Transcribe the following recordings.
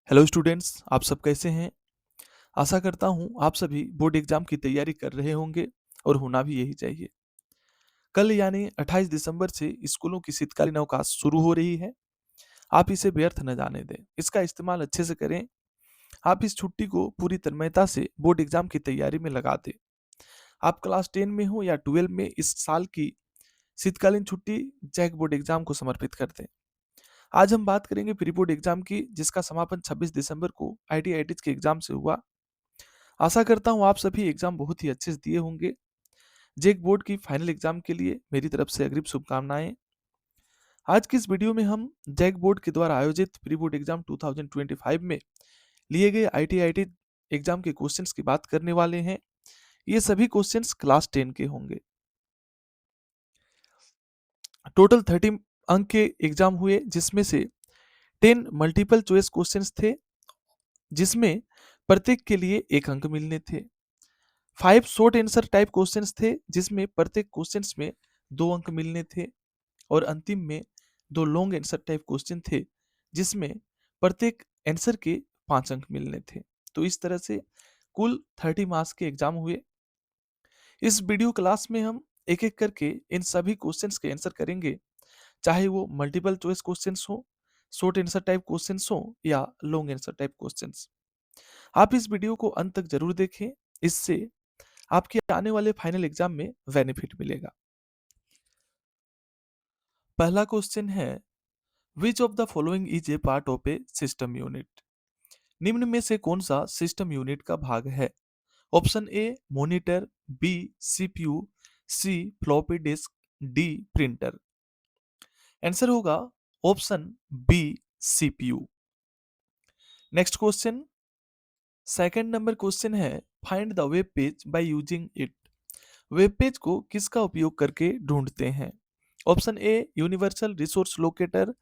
Hello students, आप सब कैसे हैं? आशा करता हूँ आप सभी बोर्ड एग्जाम की तैयारी कर रहे होंगे और होना भी यही चाहिए। कल यानी 28 दिसंबर से स्कूलों की शीतकालीन अवकाश शुरू हो रही है। आप इसे व्यर्थ न जाने दें, इसका इस्तेमाल अच्छे से करें। आप इस छुट्टी को पूरी तन्मयता से बोर्ड एग्जाम की तैयारी में लगा दें। आप क्लास 10 में हो या 12 में, इस साल की शीतकालीन छुट्टी जैक बोर्ड एग्जाम को समर्पित कर दें। आज हम बात करेंगे प्री बोर्ड एग्जाम की, जिसका समापन 26 दिसंबर को IIT के एग्जाम से हुआ। आशा करता हूँ आप सभी एग्जाम बहुत ही अच्छे से दिए होंगे। जेक बोर्ड की फाइनल एग्जाम के लिए मेरी तरफ से अग्रिम शुभकामनाएं। आज की इस वीडियो में हम जैक बोर्ड के द्वारा आयोजित प्री बोर्ड एग्जाम 2025 में लिए गए IIT एग्जाम के क्वेश्चंस की बात करने वाले हैं। ये सभी क्वेश्चंस क्लास 10 के होंगे। टोटल 30 अंक के एग्जाम हुए, जिसमें से 10 मल्टीपल चॉइस क्वेश्चंस थे, जिसमें प्रत्येक के लिए 1 अंक मिलने थे। 5 शॉर्ट आंसर टाइप क्वेश्चंस थे, जिसमें प्रत्येक क्वेश्चंस में 2 अंक मिलने थे। और अंतिम में 2 लॉन्ग आंसर टाइप क्वेश्चन थे, जिसमें प्रत्येक आंसर के 5 अंक मिलने थे। तो इस तरह से कुल 30 मार्क्स के एग्जाम हुए। इस वीडियो क्लास में हम एक एक करके इन सभी क्वेश्चंस के आंसर करेंगे, चाहे वो मल्टीपल चॉइस क्वेश्चंस हो, शॉर्ट आंसर टाइप क्वेश्चंस हो या लॉन्ग आंसर टाइप क्वेश्चंस। आप इस वीडियो को अंत तक जरूर देखें, इससे आपके आने वाले फाइनल एग्जाम में बेनिफिट मिलेगा। पहला क्वेश्चन है, which of the following is a part of A system unit? निम्न में से कौन सा सिस्टम यूनिट का भाग है? Option A monitor, B CPU, C floppy disk, D printer. Answer होगा option B CPU. Next question, second number question है, find the web page by using it. Web page को किसका उपयोग करके ढूंढते हैं? Option A universal resource locator,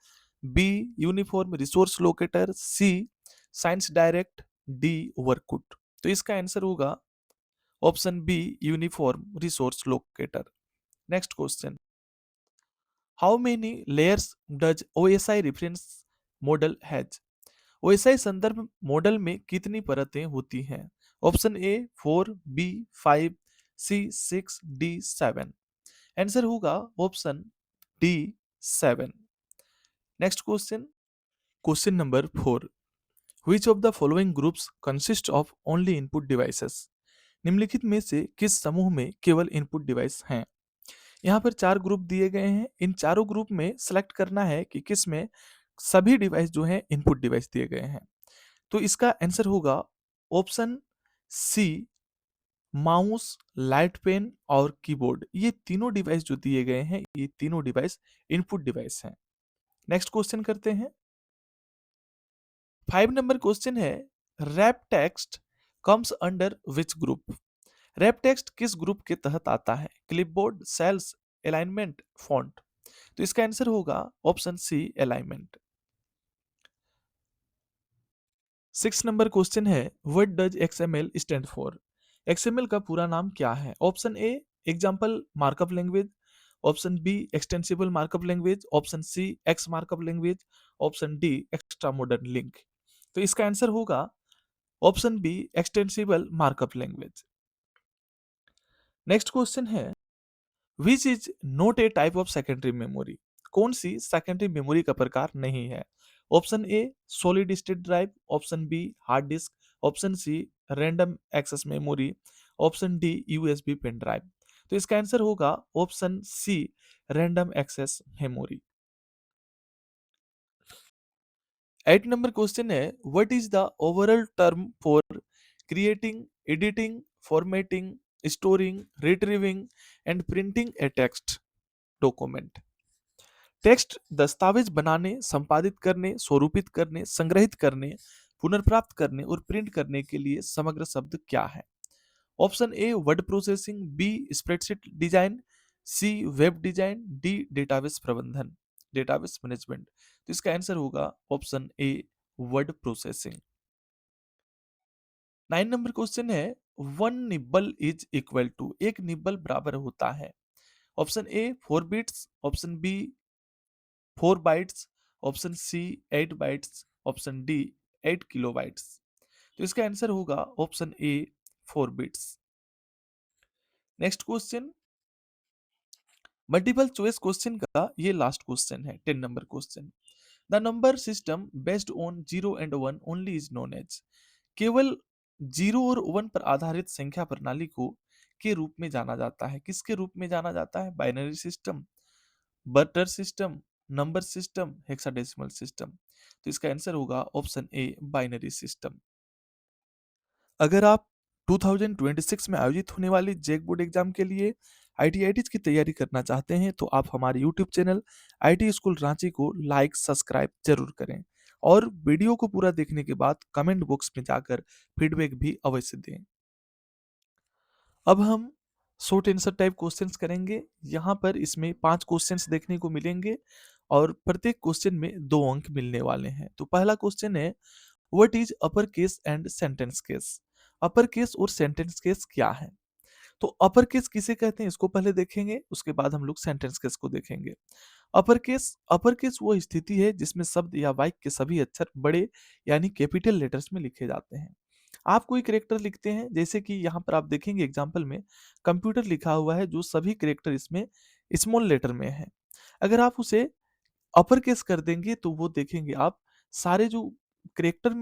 B uniform resource locator, C science direct, D workout. तो इसका answer होगा option B uniform resource locator. Next question, how many layers does OSI reference model has? OSI संदर्भ model में कितनी परतें होती हैं? Option A 4, B 5, C 6, D 7। Answer होगा option D 7। Next question, question number 4, which of the following groups consist of only input devices? निम्नलिखित में से किस समूह में केवल इनपुट डिवाइस हैं? यहाँ पर 4 ग्रुप दिए गए हैं। इन चारों ग्रुप में सेलेक्ट करना है कि किस में सभी डिवाइस जो हैं इनपुट डिवाइस दिए गए हैं। तो इसका आंसर होगा option C, mouse, light pen और कीबोर्ड। ये तीनों डिवाइस जो दिए गए हैं, ये तीनों डिवाइस इनपुट डिवाइस हैं। नेक्स्ट क्वेश्चन करते हैं। 5 नंबर क्वेश्चन है, wrap text comes under which group? Wrap text किस ग्रुप के तहत आता है? Clipboard, cells, alignment, font. तो इसका आंसर होगा option C, alignment. 6 number question है, what does XML stand for? XML का पूरा नाम क्या है? Option A example markup language, option B extensible markup language, option C X markup language, option D extra modern link. तो इसका answer होगा option B extensible markup language. Next question है, which is not a type of secondary memory? कौन सी secondary memory का प्रकार नहीं है? Option A solid state drive, option B hard disk, option C random access memory, option D USB pen drive. तो इसका answer होगा option C, random access memory. 8 number question है, what is the overall term for creating, editing, formatting, storing, retrieving and printing a text document? Text दस्तावेज बनाने, संपादित करने, स्वरूपित करने, संग्रहित करने, पुनर्प्राप्त करने और प्रिंट करने के लिए समग्र शब्द क्या है? Option A word processing, B spreadsheet design, C web design, D database प्रबंधन, डेटाबेस मैनेजमेंट। तो इसका आंसर होगा option A word processing. 9 number question है, one nibble is equal to, एक निब्बल बराबर होता है? Option A 4 bits, option B 4 bytes, option C 8 bytes, option D 8 kilobytes. तो इसका आंसर होगा option A 4 bits. Next question, multiple choice question का ये लास्ट क्वेश्चन है, 10 number question. The number system based on 0 and 1 only is known as. केवल 0 और 1 पर आधारित संख्या प्रणाली को के रूप में जाना जाता है। किसके रूप में जाना जाता है? Binary system, butter system, number system, hexadecimal system. तो इसका आंसर होगा ऑप्शन ए बाइनरी सिस्टम। अगर आप 2026 में आयोजित होने वाली जेक बोर्ड एग्जाम के लिए IITs की तैयारी करना चाहते हैं तो आप हमारे YouTube channel IT school Ranchi को लाइक सब्सक्राइब जरूर करें और वीडियो को पूरा देखने के बाद कमेंट बॉक्स में जाकर फीडबैक भी अवश्य दें। अब हम शॉर्ट आंसर टाइप क्वेश्चंस करेंगे। यहाँ पर इसमें 5 क्वेश्चंस देखने को मिलेंगे और प्रत्येक क्वेश्चन में 2 अंक मिलने वाले हैं। तो पहला क्वेश्चन है, what is upper case and sentence case? Upper case और सेंटेंस केस क्या है? तो अपर केस किसे कहते हैं इसको पहले देखेंगे, उसके बाद हम लोग सेंटेंस केस को देखेंगे। अपर केस वो स्थिति है जिसमें शब्द या वाक्य के सभी अक्षर बड़े यानी कैपिटल लेटर्स में लिखे जाते हैं। आप कोई कैरेक्टर लिखते हैं, जैसे कि यहाँ पर आप देखेंगे एग्जाम्पल में कंप्यूटर लिखा हुआ है, जो सभी कैरेक्टर इसमें स्मॉल लेटर में है। अगर आप उसे अपर केस कर देंगे तो वो देखेंगे आप, सारे जो करेक्टर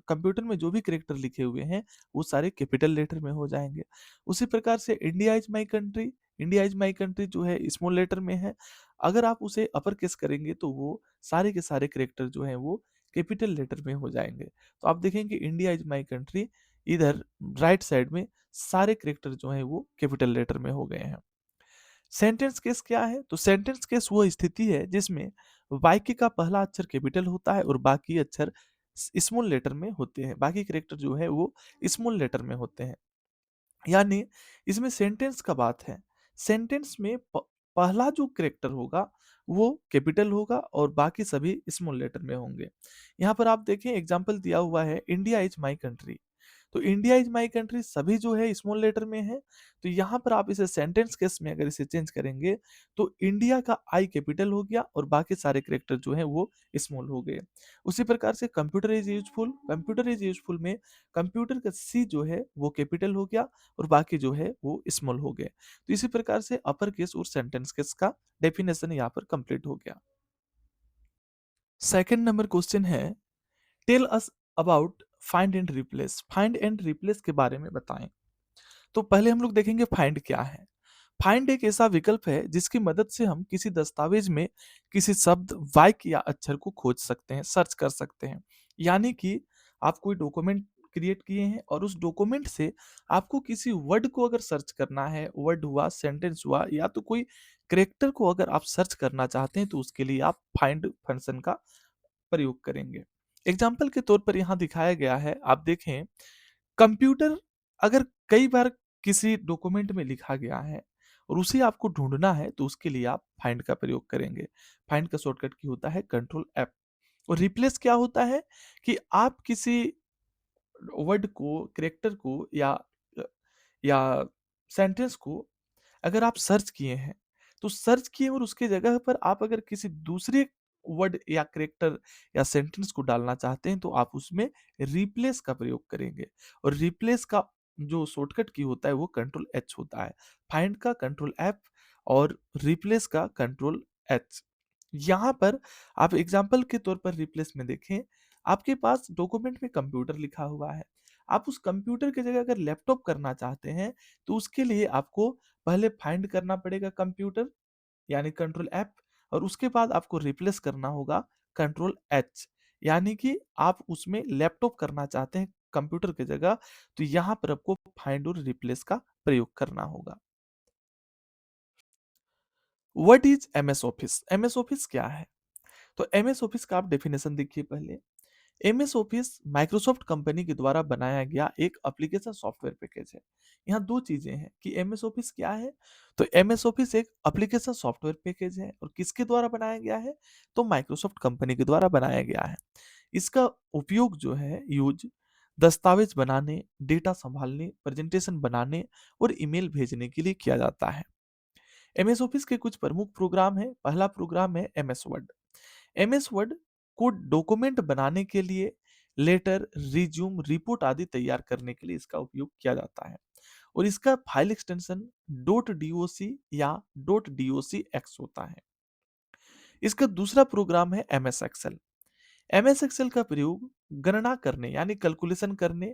कंप्यूटर में जो भी करेक्टर लिखे हुए हैं वो सारे कैपिटल लेटर में हो जाएंगे। उसी प्रकार से India is my country, India is my country जो है स्मॉल लेटर में है। अगर आप उसे अपर केस करेंगे तो वो सारे के सारे करेक्टर जो हैं वो कैपिटल लेटर में हो जाएंगे। तो आप देखेंगे इंडिया इज माई कंट्री, इधर राइट साइड में सारे करेक्टर जो हैं वो कैपिटल लेटर में हो गए हैं। सेंटेंस केस क्या है? तो सेंटेंस केस वो स्थिति है जिसमें वाक्य का पहला अक्षर कैपिटल होता है और बाकी अक्षर स्मॉल लेटर में होते हैं, बाकी कैरेक्टर जो है वो स्मॉल लेटर में होते हैं। यानी इसमें सेंटेंस का बात है, सेंटेंस में पहला जो कैरेक्टर होगा वो कैपिटल होगा और बाकी सभी स्मॉल लेटर में होंगे। यहाँ पर आप देखें एग्जाम्पल दिया हुआ है, इंडिया इज माई कंट्री। तो इंडिया इज माई कंट्री सभी जो है स्मॉल लेटर में है। तो यहाँ पर आप इसे सेंटेंस केस में अगर इसे चेंज करेंगे तो इंडिया का आई कैपिटल हो गया और बाकी सारे कैरेक्टर जो है वो स्मॉल हो गए। उसी प्रकार से कंप्यूटर इज यूजफुल में कंप्यूटर का सी जो है वो कैपिटल हो गया और बाकी जो है वो स्मॉल हो गए। तो इसी प्रकार से अपर केस और सेंटेंस केस का डेफिनेशन यहाँ पर कंप्लीट हो गया। सेकंड नंबर क्वेश्चन है, tell us about find and replace. Find and replace के बारे में बताएं। तो पहले हम लोग देखेंगे फाइंड क्या है। फाइंड एक ऐसा विकल्प है जिसकी मदद से हम किसी दस्तावेज में किसी शब्द, वाक्य या अक्षर को खोज सकते हैं, सर्च कर सकते हैं। यानी कि आप कोई डॉक्यूमेंट क्रिएट किए हैं और उस डॉक्यूमेंट से आपको किसी वर्ड को अगर सर्च करना है, वर्ड हुआ, सेंटेंस हुआ या तो कोई करेक्टर को अगर आप सर्च करना चाहते हैं तो उसके लिए आप फाइंड फंक्शन का प्रयोग करेंगे। एग्जाम्पल के तौर पर यहाँ दिखाया गया है, आप देखें कंप्यूटर अगर कई बार किसी डॉक्यूमेंट में लिखा गया है और उसे आपको ढूंढना है तो उसके लिए आप फाइंड का प्रयोग करेंगे। फाइंड का शॉर्टकट की होता है कंट्रोल एफ। और रिप्लेस क्या होता है कि आप किसी वर्ड को, कैरेक्टर को या सेंटेंस को अगर आप सर्च किए हैं तो सर्च किए और उसके जगह पर आप अगर किसी दूसरे वर्ड या कैरेक्टर या सेंटेंस को डालना चाहते हैं तो आप उसमें रिप्लेस का प्रयोग करेंगे। और रिप्लेस का जो शॉर्टकट की होता है वो कंट्रोल एच होता है। फाइंड का कंट्रोल एफ और रिप्लेस का कंट्रोल एच। यहाँ पर आप एग्जाम्पल के तौर पर रिप्लेस में देखें, आपके पास डॉक्यूमेंट में कंप्यूटर लिखा हुआ है, आप उस कंप्यूटर की जगह अगर लैपटॉप करना चाहते हैं तो उसके लिए आपको पहले फाइंड करना पड़ेगा कंप्यूटर यानी कंट्रोल एफ और उसके बाद आपको रिप्लेस करना होगा कंट्रोल एच। यानी कि आप उसमें लैपटॉप करना चाहते हैं कंप्यूटर की जगह, तो यहां पर आपको फाइंड और रिप्लेस का प्रयोग करना होगा। What is MS office? MS office क्या है? तो एमएस ऑफिस का आप डेफिनेशन देखिए पहले। एमएस ऑफिस माइक्रोसॉफ्ट कंपनी के द्वारा बनाया गया एक एप्लीकेशन सॉफ्टवेयर पैकेज है। यहाँ दो चीजें हैं कि एमएस ऑफिस क्या है। तो एमएस ऑफिस एक एप्लीकेशन सॉफ्टवेयर पैकेज है और किसके द्वारा बनाया गया है? तो माइक्रोसॉफ्ट कंपनी के द्वारा बनाया गया है। इसका उपयोग जो है यूज दस्तावेज बनाने, डेटा संभालने, प्रेजेंटेशन बनाने और ईमेल भेजने के लिए किया जाता है। एमएस ऑफिस के कुछ प्रमुख प्रोग्राम है। पहला प्रोग्राम है एमएस वर्ड। एमएस वर्ड को डॉक्यूमेंट बनाने के लिए, लेटर, रिज्यूम, रिपोर्ट आदि तैयार करने के लिए इसका उपयोग किया जाता है। और इसका फाइल एक्सटेंशन .doc या .docx होता है। इसका दूसरा प्रोग्राम है एमएस एक्सेल। एमएस एक्सेल का प्रयोग गणना करने यानी कैलकुलेशन करने,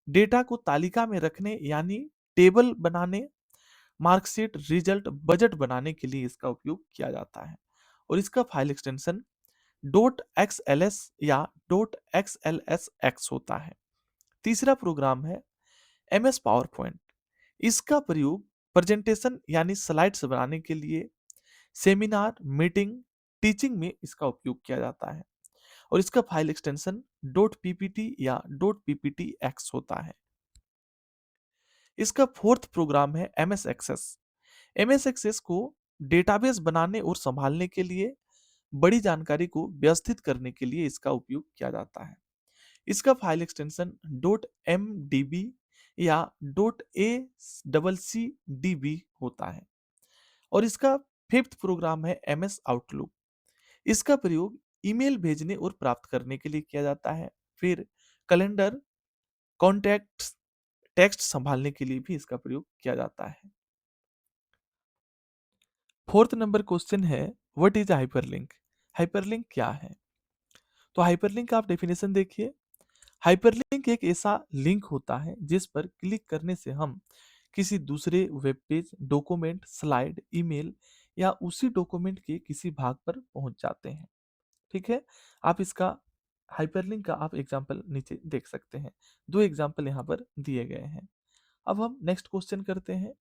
डेटा को तालिका में रखने यानी टेबल बनाने, मार्कशीट, रिजल्ट, बजट बनाने के लिए इसका उपयोग किया जाता है। और इसका फाइल एक्सटेंशन .xls या .xlsx होता है। तीसरा प्रोग्राम है एमएस पावर पॉइंट। इसका प्रयोग प्रेजेंटेशन यानी स्लाइड्स बनाने के लिए, सेमिनार, मीटिंग, टीचिंग में इसका उपयोग किया जाता है। और इसका फाइल एक्सटेंशन .ppt या .pptx होता है। इसका फोर्थ प्रोग्राम है एमएस एक्सेस। एमएस एक्सेस को डेटाबेस बनाने और संभालने के लिए, बड़ी जानकारी को व्यवस्थित करने के लिए इसका उपयोग किया जाता है। इसका फाइल एक्सटेंशन .mdb या .acdb होता है। और इसका फिफ्थ प्रोग्राम है एमएस आउटलुक। इसका प्रयोग ईमेल भेजने और प्राप्त करने के लिए किया जाता है। फिर कैलेंडर, कॉन्टैक्ट्स, टेक्स्ट संभालने के लिए भी इसका प्रयोग किया जाता है। फोर्थ नंबर क्वेश्चन है व्हाट इज हाइपरलिंक। हाइपरलिंक क्या है? तो हाइपरलिंक का आप डेफिनेशन देखिए। हाइपरलिंक एक ऐसा लिंक होता है जिस पर क्लिक करने से हम किसी दूसरे web page, document, slide, email या उसी डॉक्यूमेंट के किसी भाग पर पहुंच जाते हैं। ठीक है, आप इसका हाइपरलिंक का आप एग्जांपल नीचे देख सकते हैं। दो एग्जांपल यहाँ पर दिए गए हैं। अब हम नेक्स्ट क्वेश्चन करते हैं।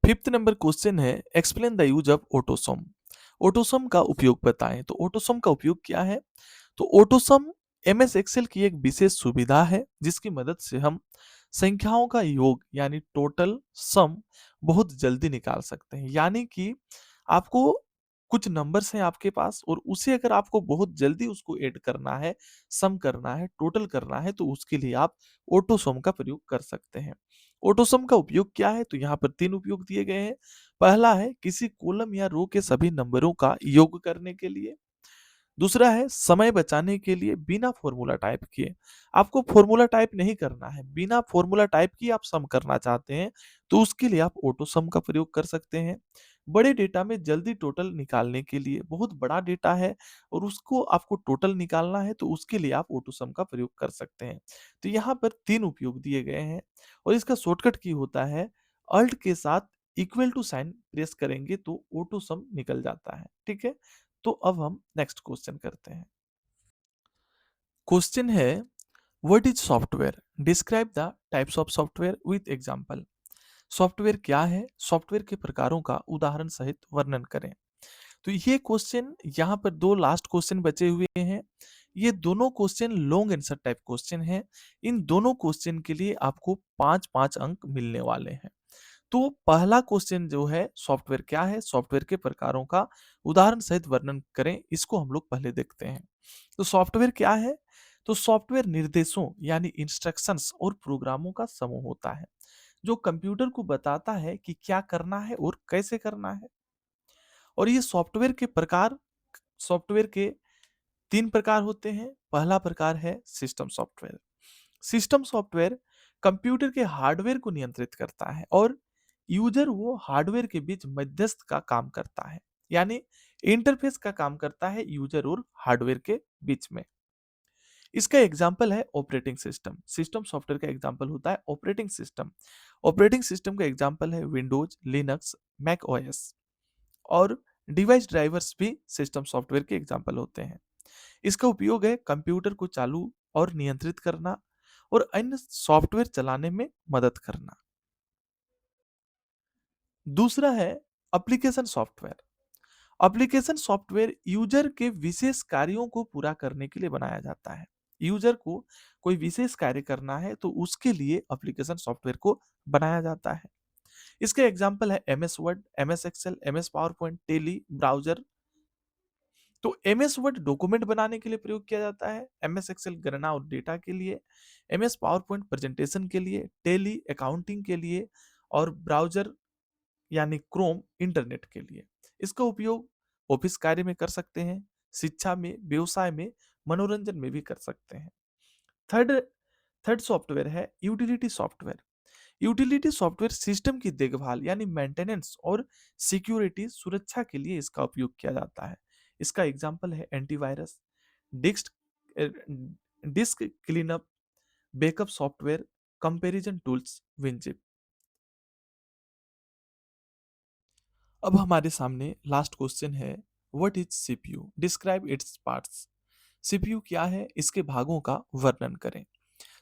फिफ्थ नंबर क्वेश्चन है explain the use of AutoSum. AutoSum का उपयोग बताएं। तो ऑटोसम का उपयोग क्या है? तो ऑटोसम एमएस एक्सेल की एक विशेष सुविधा है जिसकी मदद से हम संख्याओं का योग यानी टोटल सम बहुत जल्दी निकाल सकते हैं। यानी कि आपको कुछ नंबर्स हैं आपके पास और उसे अगर आपको बहुत जल्दी उसको ऐड करना है, सम करना है, टोटल करना है, तो उसके लिए आप ऑटोसम का प्रयोग कर सकते हैं। ऑटोसम का उपयोग क्या है? तो यहाँ पर तीन उपयोग दिए गए हैं। पहला है किसी कॉलम या रो के सभी नंबरों का योग करने के लिए। दूसरा है समय बचाने के लिए बिना फॉर्मूला टाइप किए। आपको फॉर्मूला टाइप नहीं करना है, बिना फॉर्मूला टाइप किए आप सम करना चाहते हैं तो उसके लिए आप ऑटो सम का प्रयोग कर सकते हैं। बड़े डेटा में जल्दी टोटल निकालने के लिए, बहुत बड़ा डेटा है और उसको आपको टोटल निकालना है तो उसके लिए आप ऑटो सम का प्रयोग कर सकते हैं। तो यहाँ पर तीन उपयोग दिए गए हैं और इसका शॉर्टकट की होता है अल्ट के साथ इक्वल टू साइन प्रेस करेंगे तो ऑटो सम निकल जाता है। ठीक है, तो अब हम नेक्स्ट क्वेश्चन करते हैं। क्वेश्चन है what is software, describe the types of software with example. Software क्या है? सॉफ्टवेयर के प्रकारों का उदाहरण सहित वर्णन करें। तो ये क्वेश्चन, यहाँ पर दो लास्ट क्वेश्चन बचे हुए हैं। ये दोनों question long answer type question है। इन दोनों क्वेश्चन के लिए आपको 5-5 अंक मिलने वाले हैं। तो पहला क्वेश्चन जो है सॉफ्टवेयर क्या है, सॉफ्टवेयर के प्रकारों का उदाहरण सहित वर्णन करें, इसको हम लोग पहले देखते हैं। तो सॉफ्टवेयर क्या है? तो सॉफ्टवेयर निर्देशों यानी इंस्ट्रक्शंस और प्रोग्रामों का समूह होता है जो कंप्यूटर को बताता है कि क्या करना है और कैसे करना है। और ये सॉफ्टवेयर के प्रकार, सॉफ्टवेयर के तीन प्रकार होते हैं। पहला प्रकार है system software. System software computer के हार्डवेयर को नियंत्रित करता है और यूजर वो हार्डवेयर के बीच मध्यस्थ का काम करता है, यानी इंटरफेस का काम करता है यूजर और हार्डवेयर के बीच में। इसका एग्जाम्पल है ऑपरेटिंग सिस्टम। सिस्टम सॉफ्टवेयर का एग्जाम्पल होता है ऑपरेटिंग सिस्टम। ऑपरेटिंग सिस्टम का एग्जाम्पल है विंडोज, लिनक्स, मैक ओएस। और डिवाइस ड्राइवर्स भी सिस्टम सॉफ्टवेयर के एग्जाम्पल होते हैं। इसका उपयोग है कंप्यूटर को चालू और नियंत्रित करना और अन्य सॉफ्टवेयर चलाने में मदद करना। दूसरा है application software. Application software user के विशेष कार्यों को पूरा करने के लिए बनाया जाता है। यूजर को कोई विशेष कार्य करना है तो उसके लिए एप्लीकेशन सॉफ्टवेयर को बनाया जाता है। इसके एग्जाम्पल है MS Word, MS Excel, MS PowerPoint, Tally, browser. तो एमएस वर्ड डॉक्यूमेंट बनाने के लिए प्रयोग किया जाता है, एमएस एक्सेल गणना और डेटा के लिए, एमएस पावर पॉइंट प्रेजेंटेशन के लिए, टेली अकाउंटिंग के लिए और ब्राउजर यानी क्रोम इंटरनेट के लिए। इसका उपयोग ऑफिस कार्य में कर सकते हैं, शिक्षा में, व्यवसाय में, मनोरंजन में भी कर सकते हैं। थर्ड थर्ड सॉफ्टवेयर है utility software. Utility software system की देखभाल यानी मेंटेनेंस और सिक्योरिटी सुरक्षा के लिए इसका उपयोग किया जाता है। इसका एग्जांपल है antivirus, disk disk cleanup, backup software, comparison tools, WinZip. अब हमारे सामने लास्ट क्वेश्चन है, what is CPU, describe its parts. CPU क्या है, इसके भागों का वर्णन करें।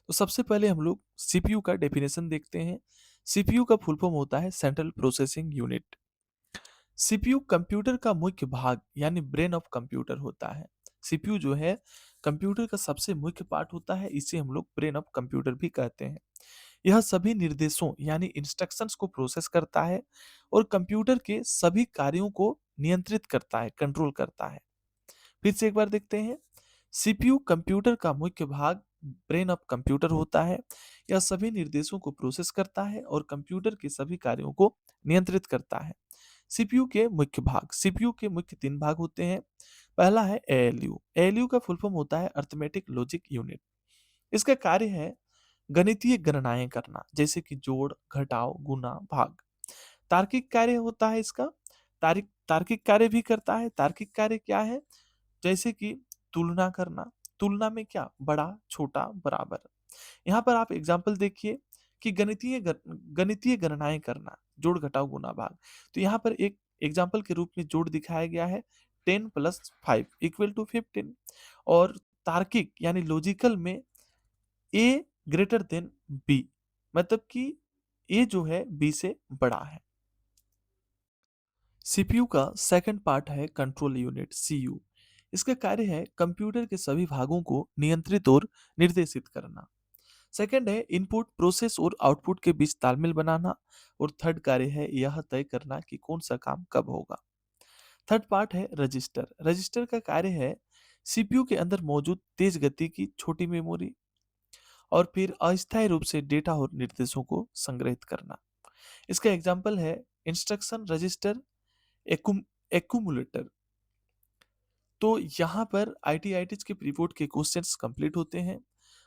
तो सबसे पहले हम लोग सीपीयू का डेफिनेशन देखते हैं। सीपीयू का फुल फॉर्म होता है central processing unit. CPU computer का मुख्य भाग यानी ब्रेन ऑफ कंप्यूटर होता है। सीपीयू जो है कंप्यूटर का सबसे मुख्य पार्ट होता है, इसे हम लोग ब्रेन ऑफ कंप्यूटर भी कहते हैं। यह सभी निर्देशों यानी इंस्ट्रक्शंस को प्रोसेस करता है और कंप्यूटर के सभी कार्यों को नियंत्रित करता है, कंट्रोल करता है। फिर से एक बार देखते हैं। सीपीयू कंप्यूटर का मुख्य भाग ब्रेन ऑफ कंप्यूटर होता है। यह सभी निर्देशों को प्रोसेस करता है और कंप्यूटर के सभी कार्यों को नियंत्रित करता है। सीपीयू के मुख्य भाग, सीपीयू के मुख्य तीन भाग होते हैं। पहला है एएलयू। एएलयू का फुल फॉर्म होता है अर्थमेटिक लॉजिक यूनिट। इसका कार्य है गणितीय गणनाएं करना, जैसे कि जोड़, घटाव, गुना, भाग। तार्किक कार्य होता है इसका, तार्किक कार्य भी करता है। तार्किक कार्य क्या है, जैसे कि तुलना करना। तुलना में क्या, बड़ा, छोटा, बराबर। यहाँ पर आप एग्जाम्पल देखिए कि गणितीय गणनाएं करना, जोड़, घटाव, गुना, भाग। तो यहाँ पर एक एग्जाम्पल के रूप में जोड़ दिखाया गया है, 10 + 5 = 15। और तार्किक यानी लॉजिकल में ए ग्रेटर देन बी, मतलब कि ए जो है बी से बड़ा है। सीपीयू का सेकंड पार्ट है कंट्रोल यूनिट, सीयू। इसका कार्य है कंप्यूटर के सभी भागों को नियंत्रित और निर्देशित करना। सेकंड है इनपुट, प्रोसेस और आउटपुट के बीच तालमेल बनाना। और थर्ड कार्य है यह तय करना कि कौन सा काम कब होगा। थर्ड पार्ट है रजिस्टर। रजिस्टर का कार्य है सीपीयू के अंदर मौजूद तेज गति की छोटी मेमोरी और फिर अस्थायी रूप से डेटा और निर्देशों को संग्रहित करना। इसका एग्जाम्पल है इंस्ट्रक्शन रजिस्टर, एक्यूमुलेटर। तो यहाँ पर आईटी के प्रीपोर्ट के क्वेश्चंस कंप्लीट होते हैं।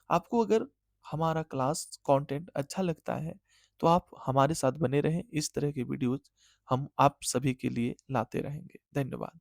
आपको अगर हमारा क्लास कंटेंट अच्छा लगता है तो आप हमारे साथ बने रहें। इस तरह के वीडियोज हम आप सभी के लिए लाते रहेंगे। धन्यवाद।